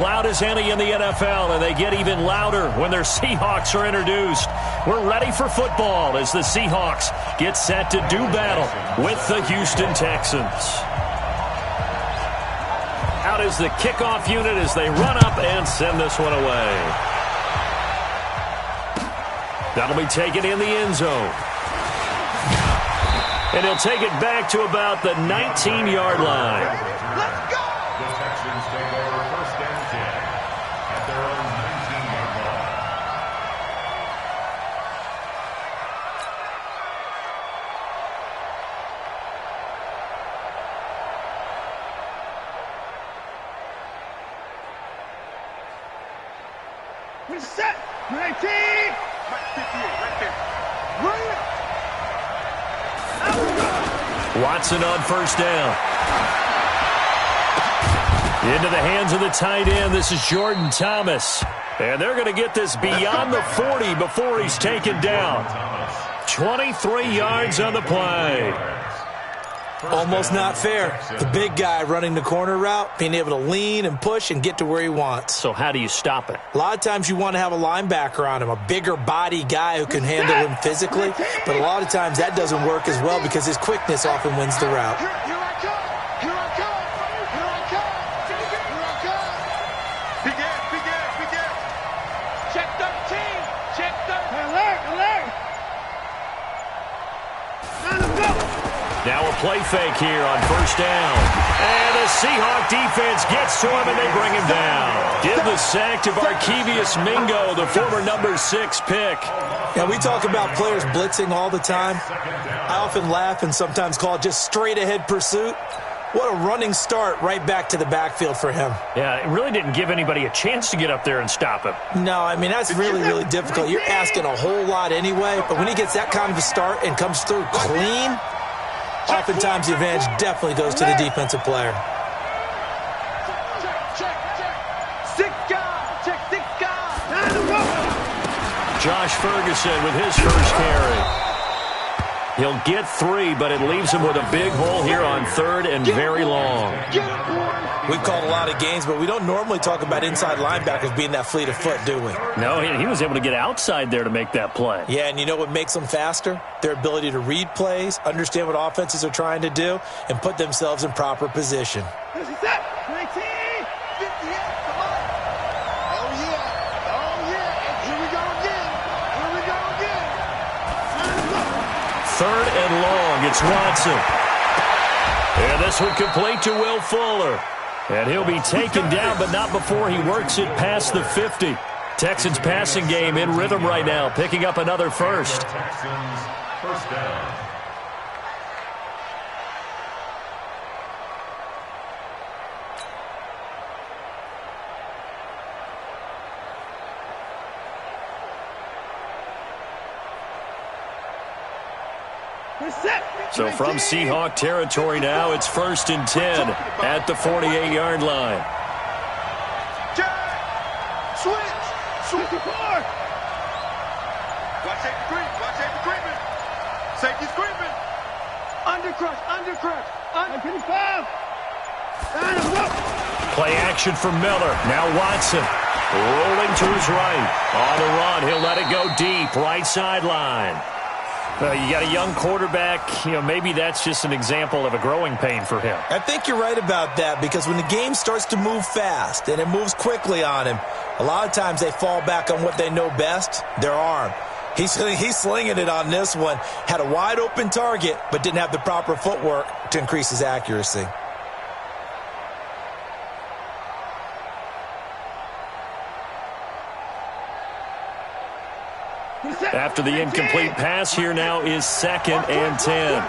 Loud as any in the NFL, and they get even louder when their Seahawks are introduced. We're ready for football as the Seahawks get set to do battle with the Houston Texans. Out is the kickoff unit as they run up and send this one away. That'll be taken in the end zone. And he'll take it back to about the 19-yard line. Let's go! The Texans take over 1st and 10 at their own 19-yard line. We're set. 19. Right 58, right there. Run it. Watson on 1st down. Into the hands of the tight end. This is Jordan Thomas. And they're going to get this beyond the 40 before he's taken down. 23 yards on the play. Almost not fair. The big guy running the corner route, being able to lean and push and get to where he wants. So how do you stop it? A lot of times you want to have a linebacker on him, a bigger body guy who can handle him physically. But a lot of times that doesn't work as well because his quickness often wins the route. Here I come. Here I come. Here I come. Here I come. Big ass, big ass. Check 13. Check 13. Alert. Now let's go. Now a play fake here on 1st down. And the Seahawk defense gets to him and they bring him down. Give the sack to Barkevious Mingo, the former number 6 pick. Yeah, we talk about players blitzing all the time. I often laugh and sometimes call it just straight ahead pursuit. What a running start right back to the backfield for him. Yeah, it really didn't give anybody a chance to get up there and stop him. No, I mean, that's really, really difficult. You're asking a whole lot anyway, but when he gets that kind of a start and comes through clean, oftentimes the advantage definitely goes to the defensive player. Check. 6 guys. Check 6 guys. Now let's go. Josh Ferguson with his first carry. He'll get 3, but it leaves him with a big hole here on 3rd and very long. We've called a lot of games, but we don't normally talk about inside linebackers being that fleet of foot, do we? No, he was able to get outside there to make that play. Yeah, and you know what makes them faster? Their ability to read plays, understand what offenses are trying to do, and put themselves in proper position. This is it. 19. 58. Come on. Oh, yeah. Here we go again. 3rd and long, it's Watson. And this one complete to Will Fuller. And he'll be taken down, but not before he works it past the 50. Texans passing game in rhythm right now, picking up another first. Texans 1st down. So from Seahawk territory now, it's 1st and 10 at the 48-yard line. Switch. 54. Watch safety creeping. Safety's creeping. Undercrush. 55. Now let's go. Play action for Miller. Now Watson rolling to his right. On the run, he'll let it go deep. Right sideline. You got a young quarterback, maybe that's just an example of a growing pain for him. I think you're right about that because when the game starts to move fast and it moves quickly on him, a lot of times they fall back on what they know best, their arm. He's slinging it on this one. Had a wide open target, but didn't have the proper footwork to increase his accuracy. After the incomplete pass, here now is 2nd and 10.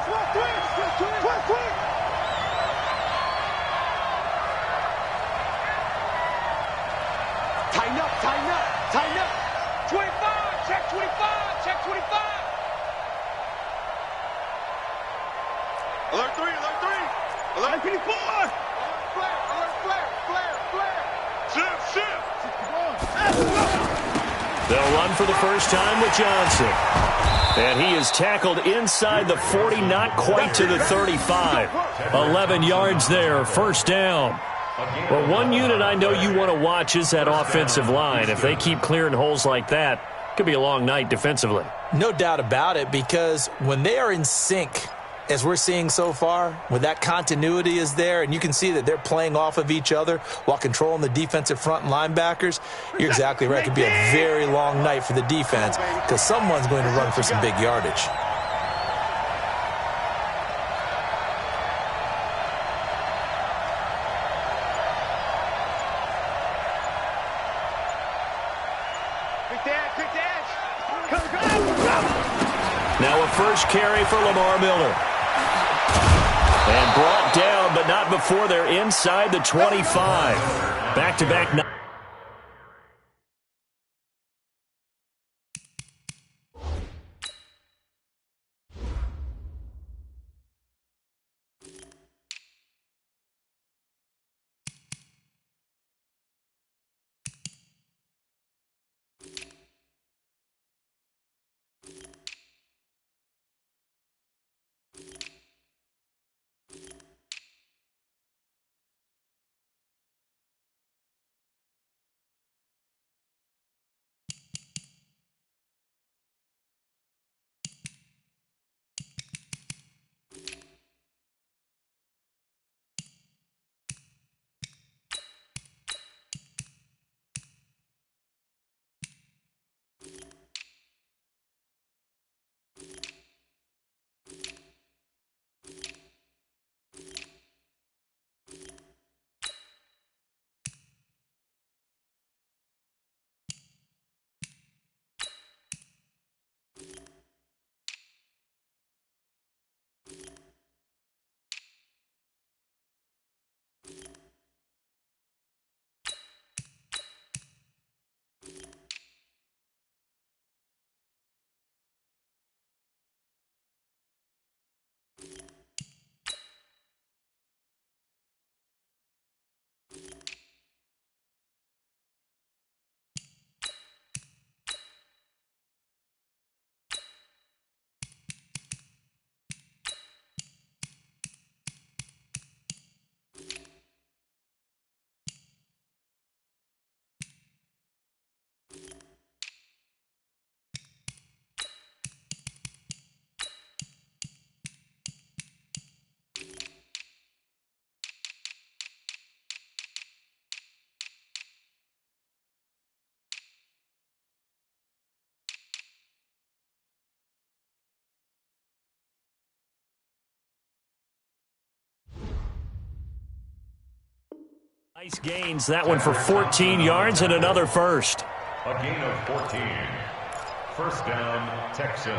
Tighten up. 25, check 25. Alert 3. Alert 54. flare. Shift. They'll run for the first time with Johnson. And he is tackled inside the 40, not quite to the 35. 11 yards there, 1st down. Well, one unit I know you want to watch is that offensive line. If they keep clearing holes like that, it could be a long night defensively. No doubt about it, because when they are in sync, as we're seeing so far, when that continuity is there, and you can see that they're playing off of each other while controlling the defensive front and linebackers, you're exactly right. It could be a very long night for the defense because someone's going to run for some big yardage. Now a first carry for Lamar Miller. And brought down, but not before they're inside the 25. Back-to-back. Nice gains, that one for 14 yards and another first. A gain of 14. First down, Texans.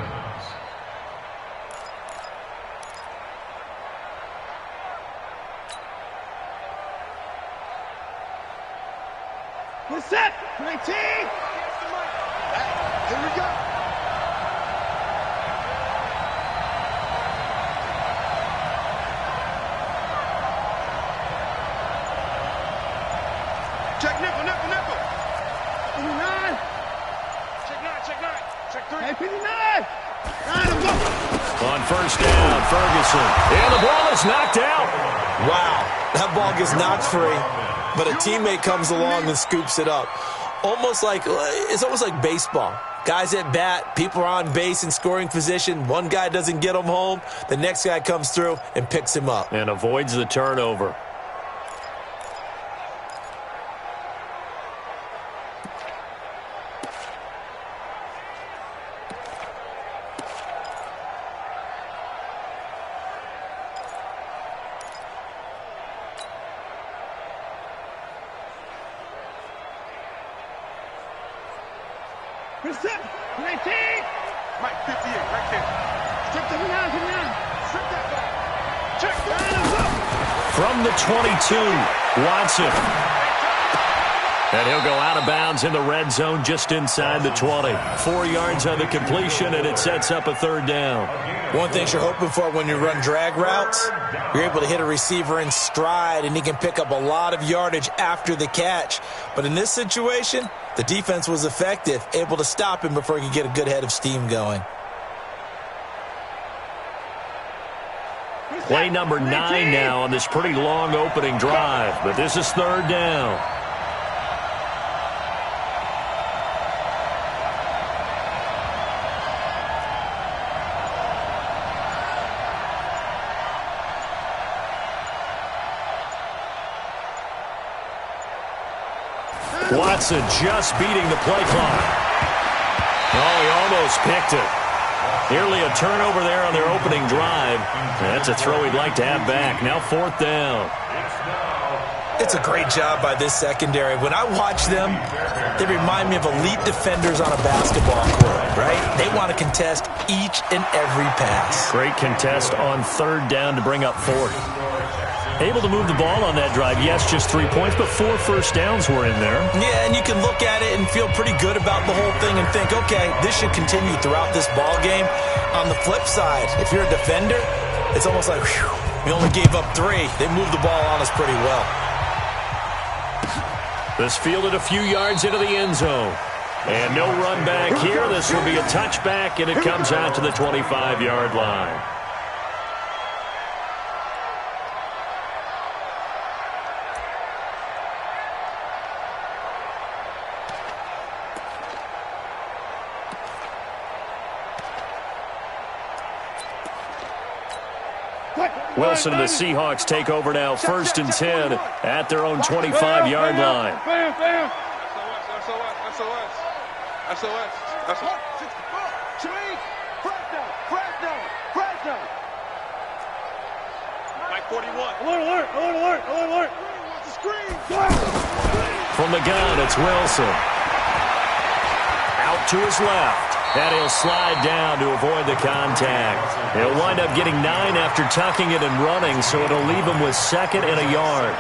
Get set. 19. Here we go. Check nickel, nickel, nickel. 59. Check 9, check 9. Check 3. Hey, 59. 9, go. On first down, Ferguson. And the ball is knocked out. Wow, that ball gets knocked free, but a teammate comes along and scoops it up. It's almost like baseball. Guys at bat, people are on base in scoring position. One guy doesn't get him home. The next guy comes through and picks him up. And avoids the turnover. Reset. 19. Right, 58, right there. Check the 59, 59. Strip that back. Check that. From the 22, Watson. And he'll go out of bounds in the red zone just inside the 20. 4 yards on the completion, and it sets up a third down. One thing you're hoping for when you run drag routes, you're able to hit a receiver in stride, and he can pick up a lot of yardage after the catch. But in this situation, the defense was effective, able to stop him before he could get a good head of steam going. Play number 9 now on this pretty long opening drive, but this is third down. Watson just beating the play clock. Oh, he almost picked it. Nearly a turnover there on their opening drive. That's a throw he'd like to have back. Now fourth down. It's a great job by this secondary. When I watch them, they remind me of elite defenders on a basketball court, right? They want to contest each and every pass. Great contest on third down to bring up fourth. Able to move the ball on that drive. Yes, just 3 points, but 4 first downs were in there. Yeah, and you can look at it and feel pretty good about the whole thing and think, okay, this should continue throughout this ball game. On the flip side, if you're a defender, it's almost like, whew, we only gave up 3. They moved the ball on us pretty well. This fielded a few yards into the end zone. And no run back here. This will be a touchback, and it comes out to the 25-yard line. Wilson and the Seahawks take over now, 1st and 10 at their own 25-yard line. Mike 41. Alert. From the gun, it's Wilson. Out to his left. And he'll slide down to avoid the contact. He'll wind up getting 9 after tucking it and running, so it'll leave him with 2nd and a yard.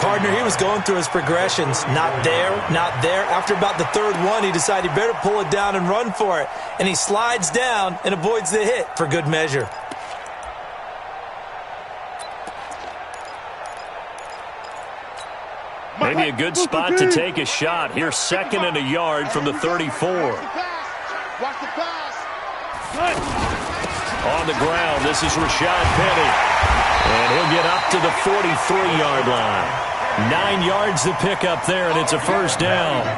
Partner, he was going through his progressions. Not there, not there. After about the 3rd one, he decided he better pull it down and run for it. And he slides down and avoids the hit for good measure. Maybe a good spot to take a shot. Here's 2nd and a yard from the 34. Watch the pass. On the ground, this is Rashad Penny. And he'll get up to the 43-yard line. 9 yards to pick up there, and it's a first down.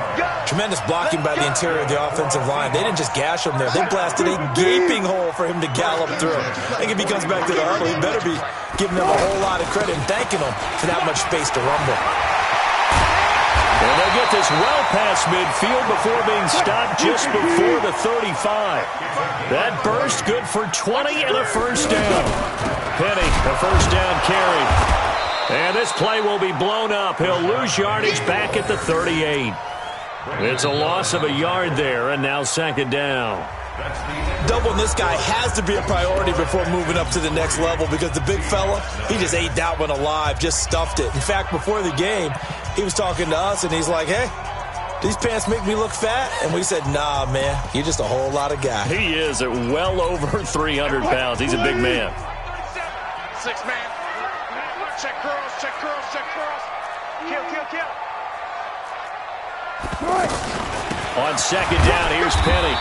Tremendous blocking by the interior of the offensive line. They didn't just gash him there. They blasted a gaping hole for him to gallop through. I think if he comes back to the huddle, he better be giving them a whole lot of credit and thanking them for that much space to rumble. And they'll get this well past midfield before being stopped just before the 35. That burst good for 20 and a first down. Penny, a first down carry. And this play will be blown up. He'll lose yardage back at the 38. It's a loss of a yard there, and now 2nd down. Doubling this guy has to be a priority before moving up to the next level because the big fella, he just ate that one alive, just stuffed it. In fact, before the game, he was talking to us, and he's like, hey, these pants make me look fat? And we said, nah, man, you're just a whole lot of guy. He is at well over 300 pounds. He's a big man. 6 man. Check curls. Kill. On 2nd down, here's Penny.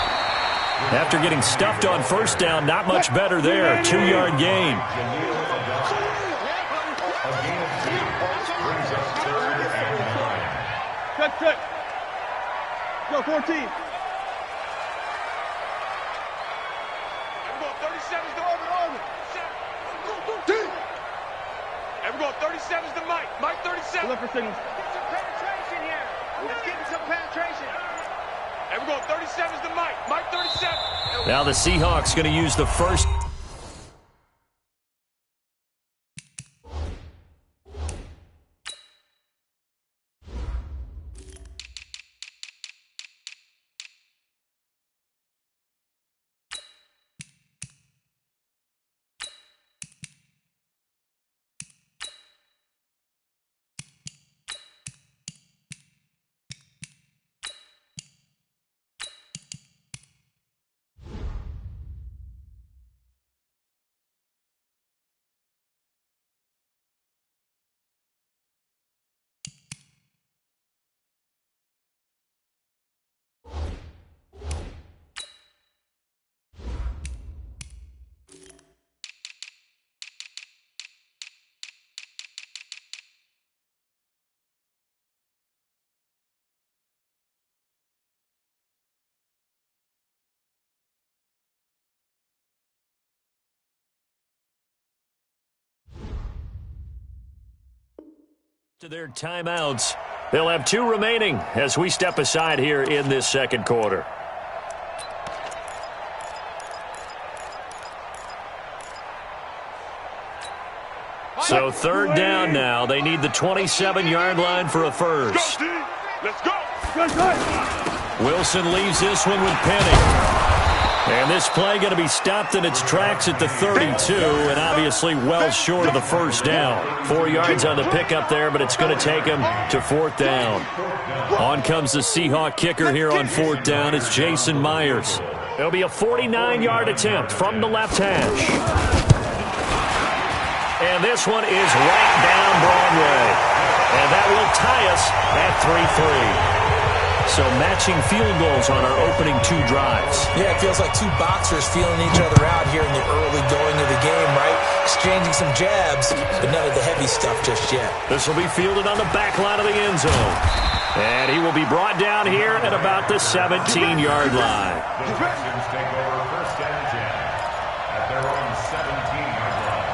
After getting stuffed on first down, not much better there. 2-yard gain. Check. Go, 14. Everyone, 37's the over. Everyone, 37's the Mike. Mike 37. Look for signals. Get some penetration here. Let's get some penetration. Everyone, 37's the Mike. Mike 37. Now the Seahawks going to use the first To their timeouts. They'll have 2 remaining as we step aside here in this second quarter. So third down now. They need the 27-yard line for a first. Let's go. Wilson leaves this one with Penny. And this play going to be stopped in its tracks at the 32, and obviously well short of the first down. 4 yards on the pickup there, but it's going to take him to fourth down. On comes the Seahawk kicker here on fourth down. It's Jason Myers. It'll be a 49-yard attempt from the left hash. And this one is right down Broadway. And that will tie us at 3-3. So matching field goals on our opening 2 drives. Yeah, it feels like 2 boxers feeling each other out here in the early going of the game, right? Exchanging some jabs, but none of the heavy stuff just yet. This will be fielded on the back line of the end zone. And he will be brought down here at about the 17-yard line. The Texans take over first and 10 at their own 17-yard line.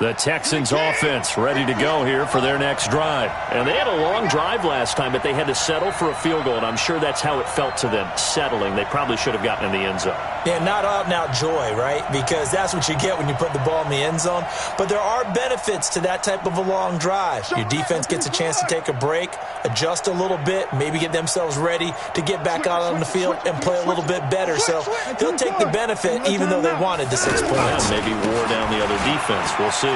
The Texans offense ready to go here for their next drive. And they had a long drive last time, but they had to settle for a field goal, and I'm sure that's how it felt to them, settling. They probably should have gotten in the end zone. Yeah, not out-and-out joy, right? Because that's what you get when you put the ball in the end zone. But there are benefits to that type of a long drive. Your defense gets a chance to take a break, adjust a little bit, maybe get themselves ready to get back out on the field and play a little bit better. So they'll take the benefit even though they wanted the 6 points. Maybe wore down the other defense. We'll see.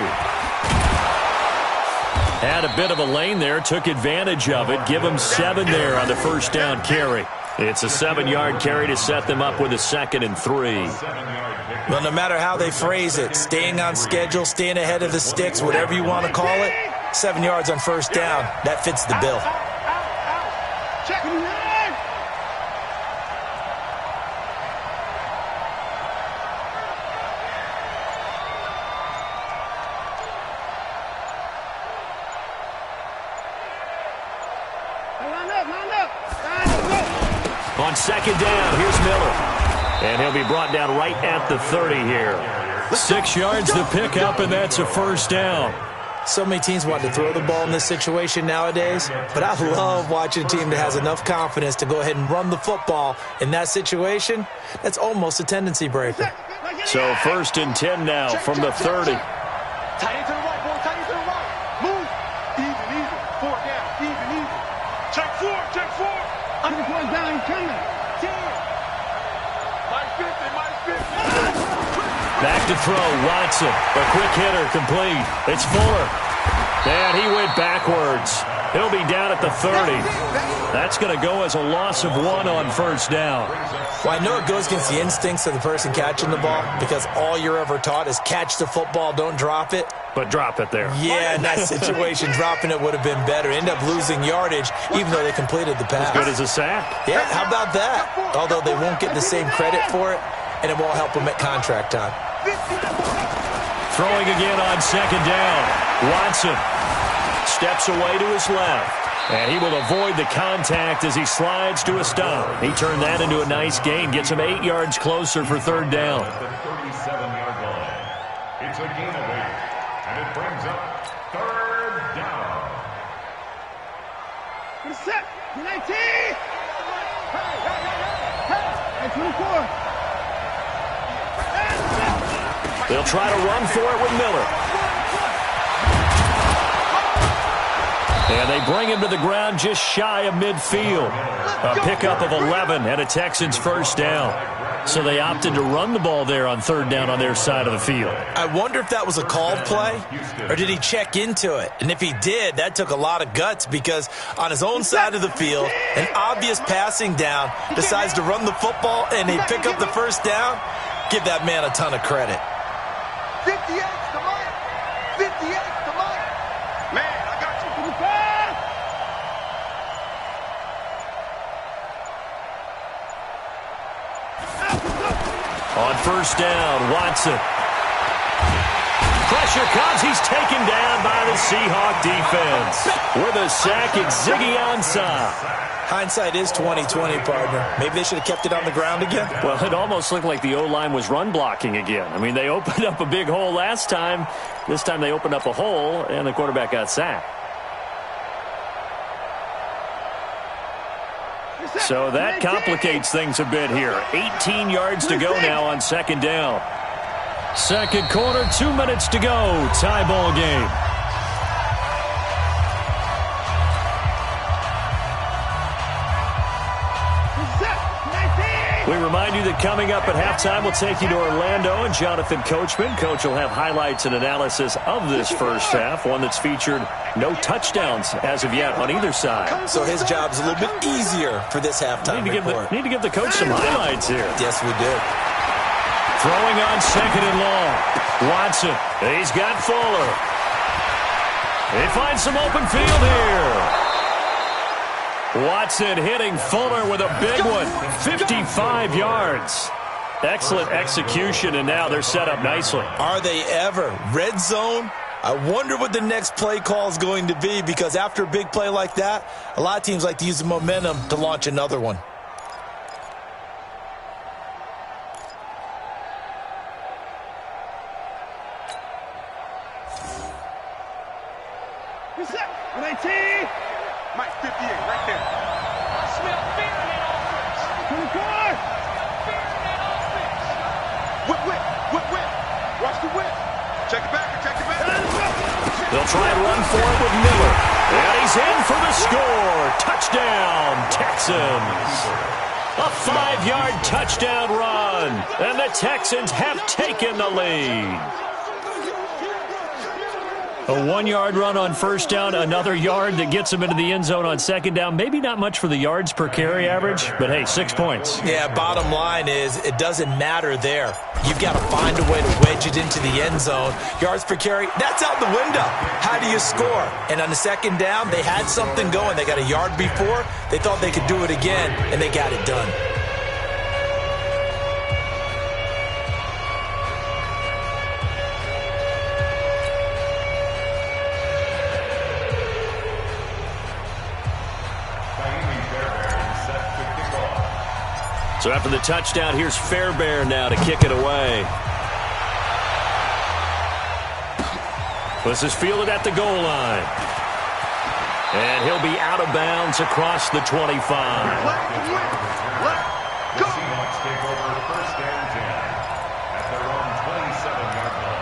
Had a bit of a lane there, took advantage of it. Give them 7 there on the first down carry. It's a 7-yard carry to set them up with a 2nd and 3. Well, no matter how they phrase it, staying on schedule, staying ahead of the sticks, whatever you want to call it, 7 yards on first down, that fits the bill. Check. On second down, here's Miller. And he'll be brought down right at the 30 here. 6 yards to pick up, and that's a first down. So many teams want to throw the ball in this situation nowadays, but I love watching a team that has enough confidence to go ahead and run the football in that situation. That's almost a tendency breaker. So first and 10 now from the 30. Tight end to the right, boy. Tight end to the right. Move. Even. 4 down. Even. Check 4. Under 4 down. He's coming. 10. Mike 50. Back to throw, Watson. A quick hitter, complete. It's Fuller. And he went backwards. He'll be down at the 30. That's going to go as a loss of 1 on first down. Well, I know it goes against the instincts of the person catching the ball because all you're ever taught is catch the football, don't drop it. But drop it there. Yeah, in that situation, dropping it would have been better. End up losing yardage, even though they completed the pass. As good as a sack. Yeah, how about that? Although they won't get the same credit for it, and it won't help them at contract time. Throwing again on second down. Watson steps away to his left. And he will avoid the contact as he slides to a stop. He turned that into a nice gain. Gets him 8 yards closer for third down. At the 37-yard line. It's a gain of 8. And it brings up third down. Good set. 19. Hey, 24. They'll try to run for it with Miller. And they bring him to the ground just shy of midfield. A pickup of 11 and a Texans first down. So they opted to run the ball there on third down on their side of the field. I wonder if that was a called play, or did he check into it? And if he did, that took a lot of guts because on his own side of the field, an obvious passing down, decides to run the football and he pick up the first down. Give that man a ton of credit. 58 to Mike. 58 to Mike. Man, I got you. On first down, Watson. Pressure comes. He's taken down by the Seahawk defense with a sack at Ziggy Ansah. Hindsight is 20/20, partner. Maybe they should have kept it on the ground again. Well, it almost looked like the O-line was run blocking again. I mean, they opened up a big hole last time. This time they opened up a hole, and the quarterback got sacked. So that complicates things a bit here. 18 yards to go now on second down. Second quarter, 2 minutes to go. Tie ball game. We remind you that coming up at halftime, we'll take you to Orlando and Jonathan Coachman. Coach will have highlights and analysis of this first half, one that's featured no touchdowns as of yet on either side. So his job's a little bit easier for this halftime report. Need to give the coach some highlights here. Yes, we do. Throwing on second and long. Watson, he's got Fuller. He finds some open field here. Watson hitting Fuller with a big one. 55 yards. Excellent execution, and now they're set up nicely. Are they ever? Red zone? I wonder what the next play call is going to be, because after a big play like that, a lot of teams like to use the momentum to launch another one. Mike 58, right there. Smith, fear in that offense. 24. Fear in that offense. Whip. Watch the whip. Check it back. They'll try and run for it with Miller. And he's in for the score. Touchdown, Texans. A 5-yard touchdown run. And the Texans have taken the lead. A 1-yard run on first down, another yard that gets them into the end zone on second down. Maybe not much for the yards per carry average, but hey, 6 points. Yeah, bottom line is it doesn't matter there. You've got to find a way to wedge it into the end zone. Yards per carry, that's out the window. How do you score? And on the second down, they had something going. They got a yard before. They thought they could do it again, and they got it done. So after the touchdown, here's Fairbairn now to kick it away. This is fielded at the goal line. And he'll be out of bounds across the 25. The Seahawks take over first and 10 at their own 27-yard line.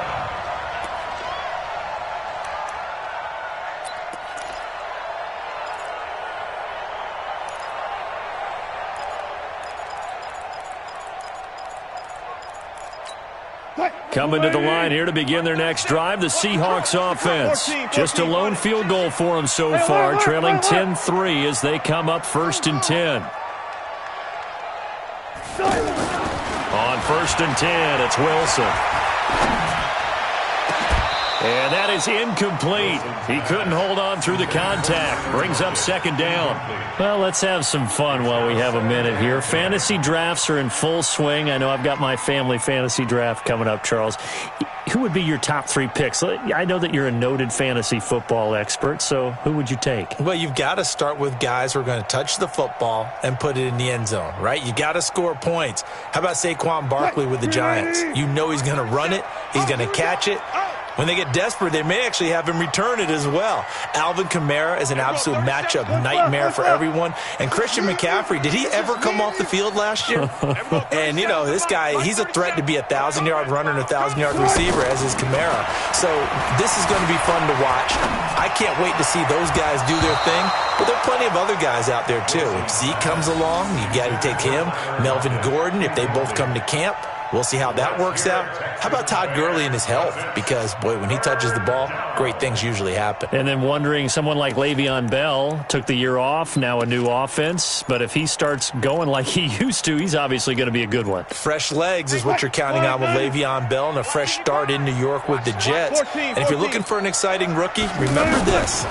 Coming to the line here to begin their next drive, the Seahawks offense. Just a lone field goal for them so far, trailing 10-3 as they come up first and 10. On first and 10, it's Wilson. And that is incomplete. He couldn't hold on through the contact. Brings up second down. Well, let's have some fun while we have a minute here. Fantasy drafts are in full swing. I know I've got my family fantasy draft coming up, Charles. Who would be your top 3 picks? I know that you're a noted fantasy football expert, so who would you take? Well, you've got to start with guys who are going to touch the football and put it in the end zone, right? You got to score points. How about Saquon Barkley with the Giants? You know he's going to run it. He's going to catch it. When they get desperate, they may actually have him return it as well. Alvin Kamara is an absolute matchup nightmare for everyone. And Christian McCaffrey, did he ever come off the field last year? And, you know, this guy, he's a threat to be a 1,000-yard runner and a 1,000-yard receiver, as is Kamara. So this is going to be fun to watch. I can't wait to see those guys do their thing. But there are plenty of other guys out there, too. If Zeke comes along, you got to take him. Melvin Gordon, if they both come to camp. We'll see how that works out. How about Todd Gurley and his health? Because, boy, when he touches the ball, great things usually happen. And then wondering, someone like Le'Veon Bell took the year off, now a new offense. But if he starts going like he used to, he's obviously going to be a good one. Fresh legs is what you're counting on with Le'Veon Bell and a fresh start in New York with the Jets. And if you're looking for an exciting rookie, remember this.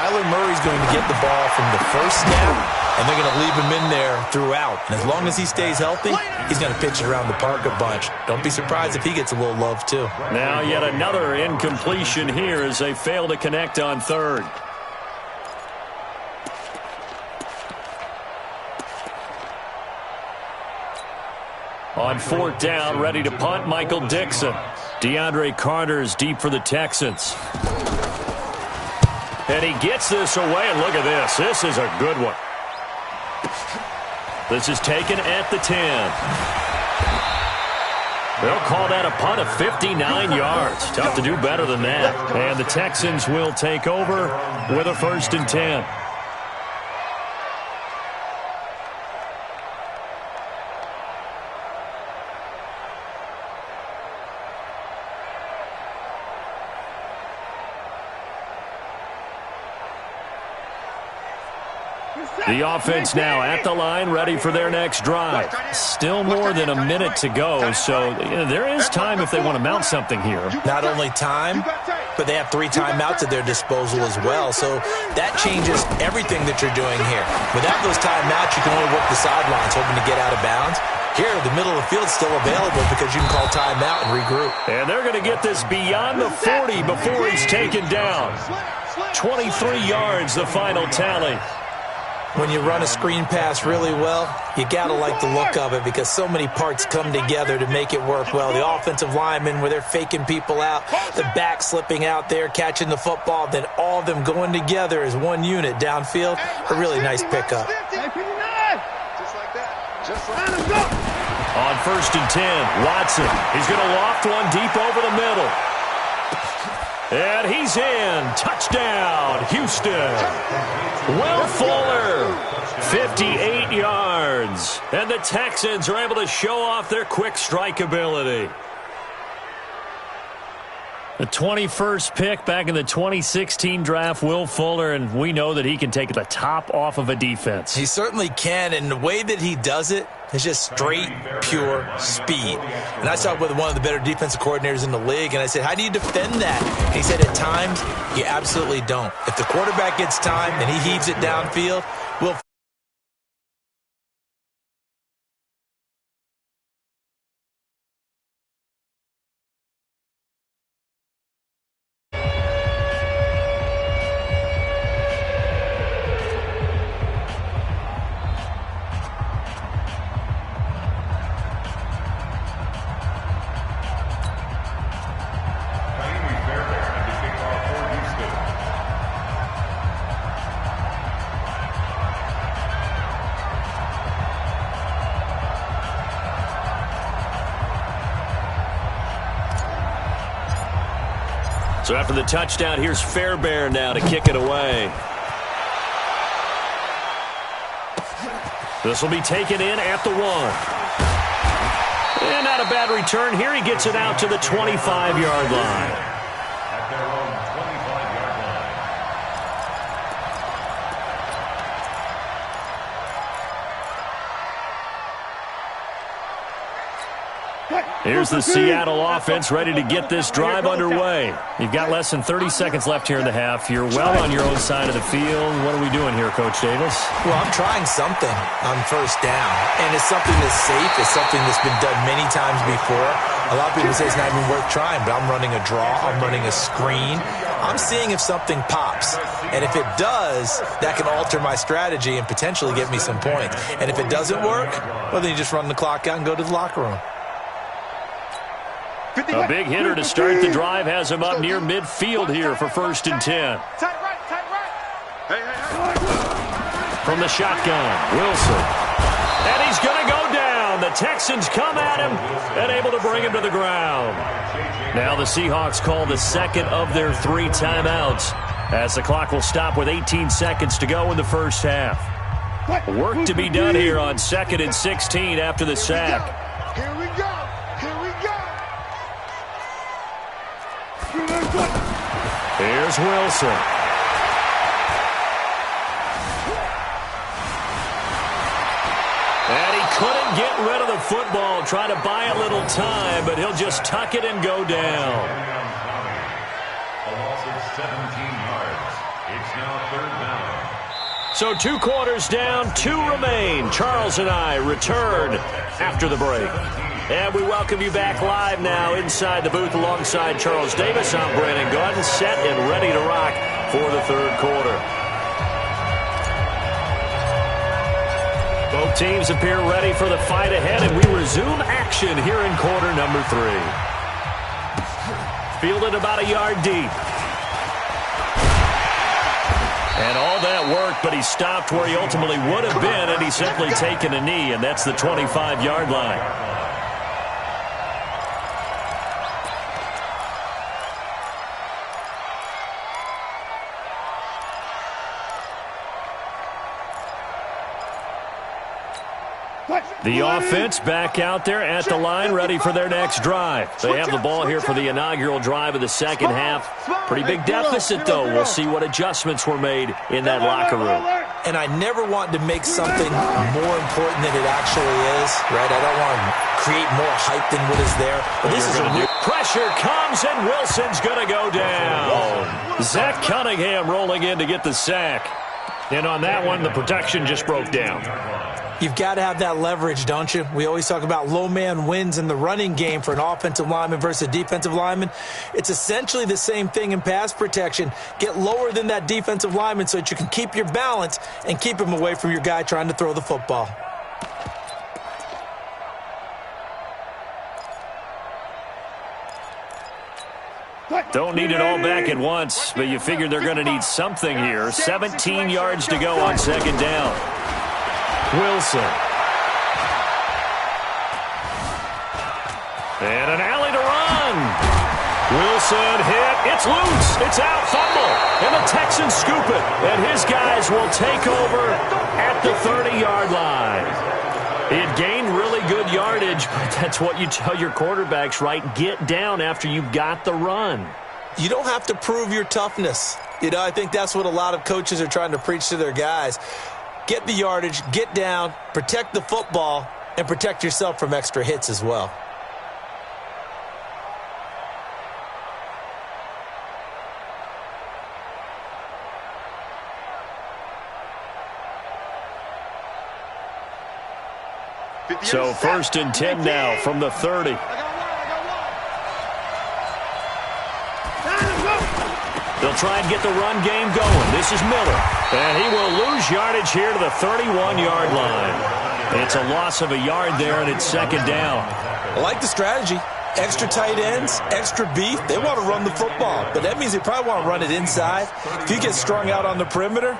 Kyler Murray's going to get the ball from the first snap, and they're going to leave him in there throughout. And as long as he stays healthy, he's going to pitch it around the park a bunch. Don't be surprised if he gets a little love, too. Now yet another incompletion here as they fail to connect on third. On fourth down, ready to punt, Michael Dixon. DeAndre Carter's deep for the Texans. And he gets this away, and look at this. This is a good one. This is taken at the 10. They'll call that a punt of 59 yards. Tough to do better than that. And the Texans will take over with a 1st and 10. The offense now at the line, ready for their next drive. Still more than a minute to go, so there is time if they want to mount something here. Not only time, but they have 3 timeouts at their disposal as well, so that changes everything that you're doing here. Without those timeouts, you can only work the sidelines, hoping to get out of bounds. Here, the middle of the field is still available because you can call timeout and regroup. And they're going to get this beyond the 40 before he's taken down. 23 yards, the final tally. When you run a screen pass really well, you got to like the look of it because so many parts come together to make it work well. The offensive linemen, where they're faking people out, the back slipping out there, catching the football, then all of them going together as one unit downfield. A really nice pickup. Just like that. Just like that. On 1st and 10, Watson. He's going to loft one deep over the middle. And he's in. Touchdown, Houston. Will Fuller, 58 yards. And the Texans are able to show off their quick strike ability. The 21st pick back in the 2016 draft, Will Fuller, and we know that he can take the top off of a defense. He certainly can, and the way that he does it is just straight, pure speed. And I talked with one of the better defensive coordinators in the league, and I said, how do you defend that? And he said, at times, you absolutely don't. If the quarterback gets time and he heaves it downfield, Will So after the touchdown, here's Fairbairn now to kick it away. This will be taken in at the 1. And not a bad return here. He gets it out to the 25-yard line. At their own 25-yard line. Here's the Seattle offense ready to get this drive underway. You've got less than 30 seconds left here in the half. You're well on your own side of the field. What are we doing here, Coach Davis? Well, I'm trying something on 1st down, and it's something that's safe. It's something that's been done many times before. A lot of people say it's not even worth trying, but I'm running a draw. I'm running a screen. I'm seeing if something pops, and if it does, that can alter my strategy and potentially get me some points. And if it doesn't work, well, then you just run the clock out and go to the locker room. A big hitter to start the drive has him up near midfield here for 1st and 10. Tight right, tight right. Hey. From the shotgun, Wilson. And he's going to go down. The Texans come at him and able to bring him to the ground. Now the Seahawks call the second of their 3 timeouts as the clock will stop with 18 seconds to go in the first half. Work to be done here on 2nd and 16 after the sack. Here we go. Here's Wilson. And he couldn't get rid of the football, trying to buy a little time, but he'll just tuck it and go down. A loss of 17 yards. It's now third down. So 2 quarters down, 2 remain. Charles and I return after the break. And we welcome you back live now inside the booth alongside Charles Davis. I'm Brandon Gaudin, set and ready to rock for the third quarter. Both teams appear ready for the fight ahead, and we resume action here in quarter number 3. Fielded about a yard deep. And all that worked, but he stopped where he ultimately would have been, and he's simply taken a knee, and that's the 25-yard line. The offense back out there at the line, ready for their next drive. They have the ball here for the inaugural drive of the second half. Pretty big deficit, though. We'll see what adjustments were made in that locker room. And I never want to make something more important than it actually is, right? I don't want to create more hype than what is there. But this is pressure comes, and Wilson's going to go down. Zach Cunningham rolling in to get the sack. And on that one, the protection just broke down. You've got to have that leverage, don't you? We always talk about low man wins in the running game for an offensive lineman versus a defensive lineman. It's essentially the same thing in pass protection. Get lower than that defensive lineman so that you can keep your balance and keep him away from your guy trying to throw the football. Don't need it all back at once, but you figure they're going to need something here. 17 yards to go on second down. Wilson. And an alley to run. Wilson hit. It's loose. It's out. Fumble. And the Texans scoop it. And his guys will take over at the 30-yard line. He had gained really good yardage, but that's what you tell your quarterbacks, right? Get down after you got the run. You don't have to prove your toughness. You know, I think that's what a lot of coaches are trying to preach to their guys. Get the yardage, get down, protect the football, and protect yourself from extra hits as well. So 1st and 10 now from the 30. They'll try and get the run game going. This is Miller. And he will lose yardage here to the 31-yard line. It's a loss of a yard there, and it's second down. I like the strategy. Extra tight ends, extra beef. They want to run the football, but that means they probably want to run it inside. If you get strung out on the perimeter,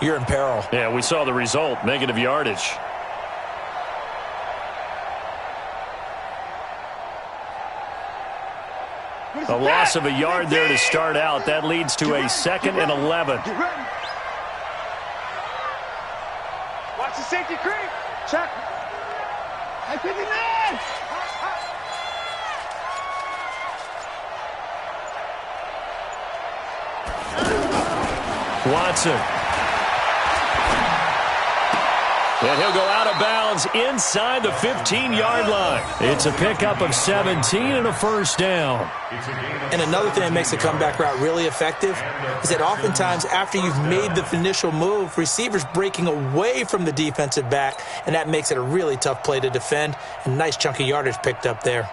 you're in peril. Yeah, we saw the result, negative yardage. A loss of a yard there to start out. That leads to a 2nd and 11. Watch the safety creep. Check. I pick it in. Watson. And he'll go out of bounds inside the 15-yard line. It's a pickup of 17 and a first down. And another thing that makes the comeback route really effective is that oftentimes after you've made the initial move, receivers breaking away from the defensive back, and that makes it a really tough play to defend. And nice chunk of yardage picked up there.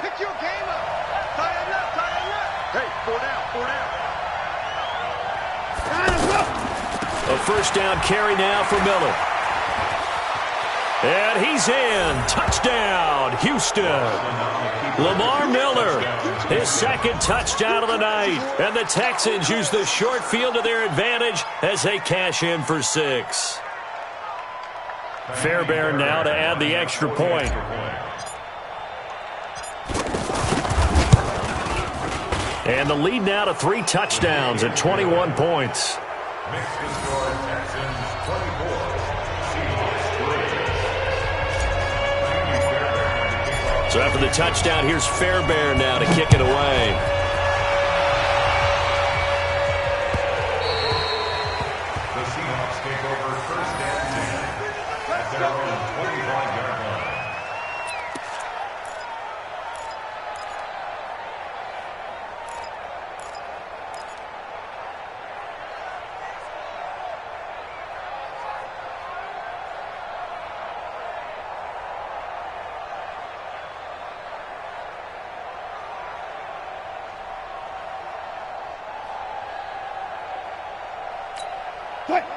Pick your game up. Tie it up, tie it up. Hey, 4 down. A first down carry now for Miller. And he's in. Touchdown, Houston. Lamar Miller, his 2nd touchdown of the night. And the Texans use the short field to their advantage as they cash in for 6. Fairbairn now to add the extra point. And the lead now to 3 touchdowns at 21 points. So after the touchdown, here's Fairbairn now to kick it away.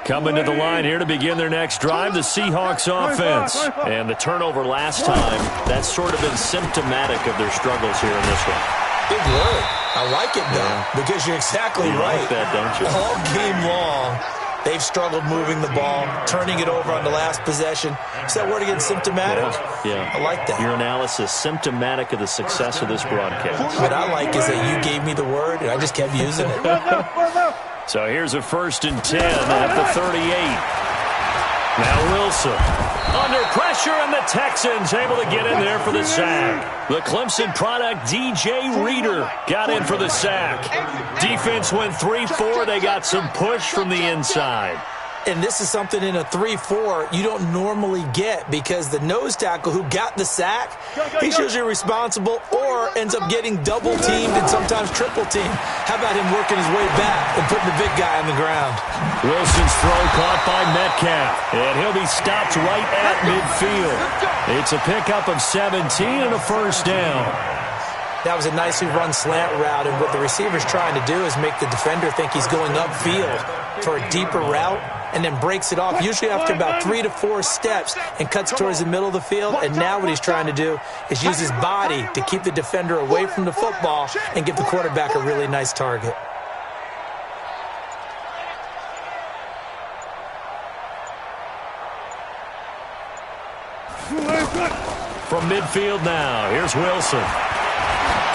Coming to the line here to begin their next drive, the Seahawks offense. And the turnover last time, that's sort of been symptomatic of their struggles here in this one. Big word. I like it, though, because you're exactly right. You like that, don't you? All game long, they've struggled moving the ball, turning it over on the last possession. Is that word again, symptomatic? Yeah. I like that. Your analysis, symptomatic of the success of this broadcast. What I like is that you gave me the word, and I just kept using it. So here's a 1st and 10 at the 38. Now Wilson under pressure, and the Texans able to get in there for the sack. The Clemson product, DJ Reader, got in for the sack. Defense went 3-4. They got some push from the inside. And this is something in a 3-4 you don't normally get, because the nose tackle who got the sack, he's usually responsible or ends up getting double-teamed and sometimes triple-teamed. How about him working his way back and putting the big guy on the ground? Wilson's throw caught by Metcalf, and he'll be stopped right at midfield. It's a pickup of 17 and a 1st down. That was a nicely run slant route, and what the receiver's trying to do is make the defender think he's going upfield for a deeper route, and then breaks it off, usually after about 3 to 4 steps, and cuts towards the middle of the field. And now what he's trying to do is use his body to keep the defender away from the football and give the quarterback a really nice target. From midfield now, here's Wilson.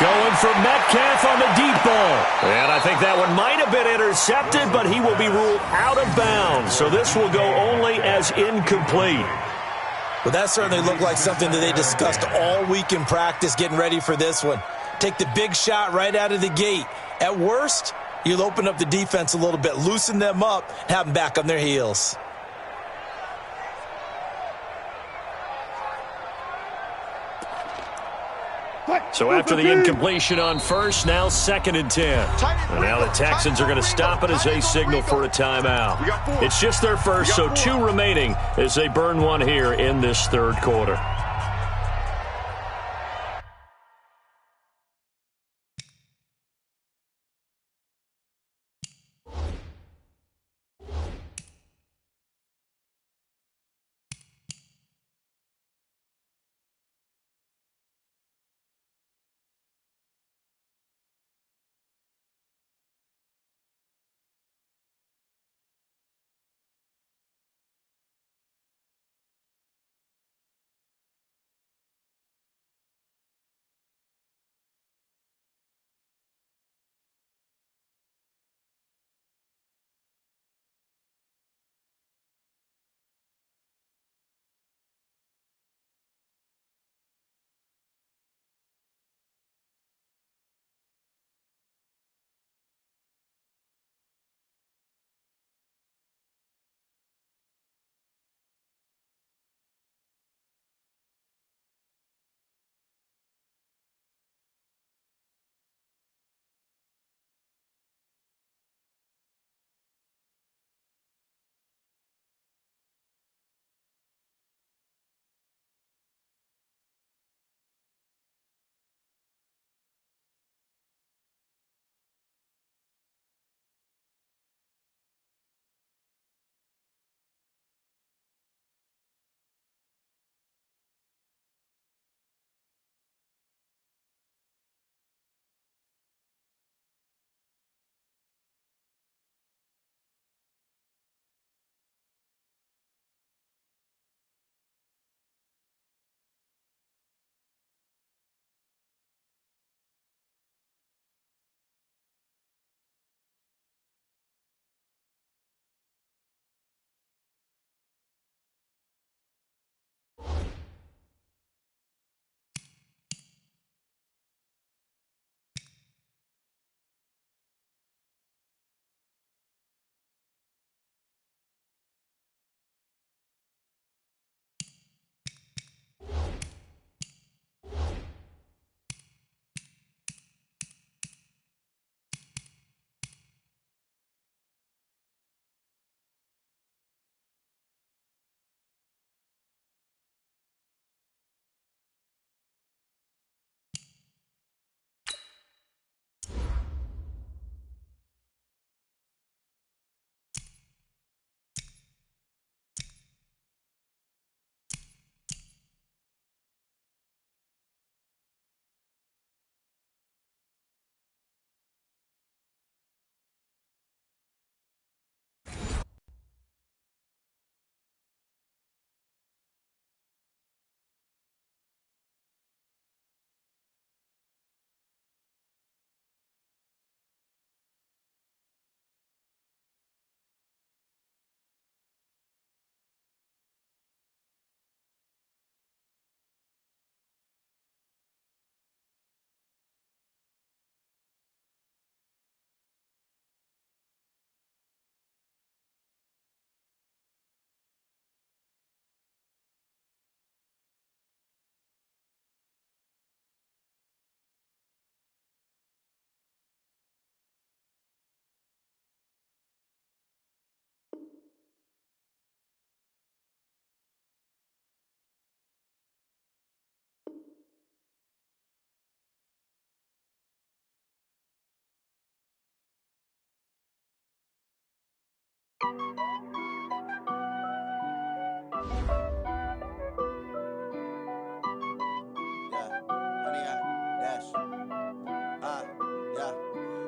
Going for Metcalf on the deep ball. And I think that one might have been intercepted, but he will be ruled out of bounds. So this will go only as incomplete. Well, that certainly looked like something that they discussed all week in practice getting ready for this one. Take the big shot right out of the gate. At worst, you'll open up the defense a little bit, loosen them up, have them back on their heels. So after the incompletion on 1st, now 2nd and 10. And now the Texans are going to stop it as they signal for a timeout. It's just their first, so 2 remaining as they burn one here in this 3rd quarter.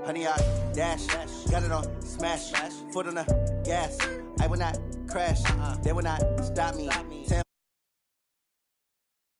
Honey, I dash, got it on smash, foot on the gas. I will not crash, they will not stop me. 10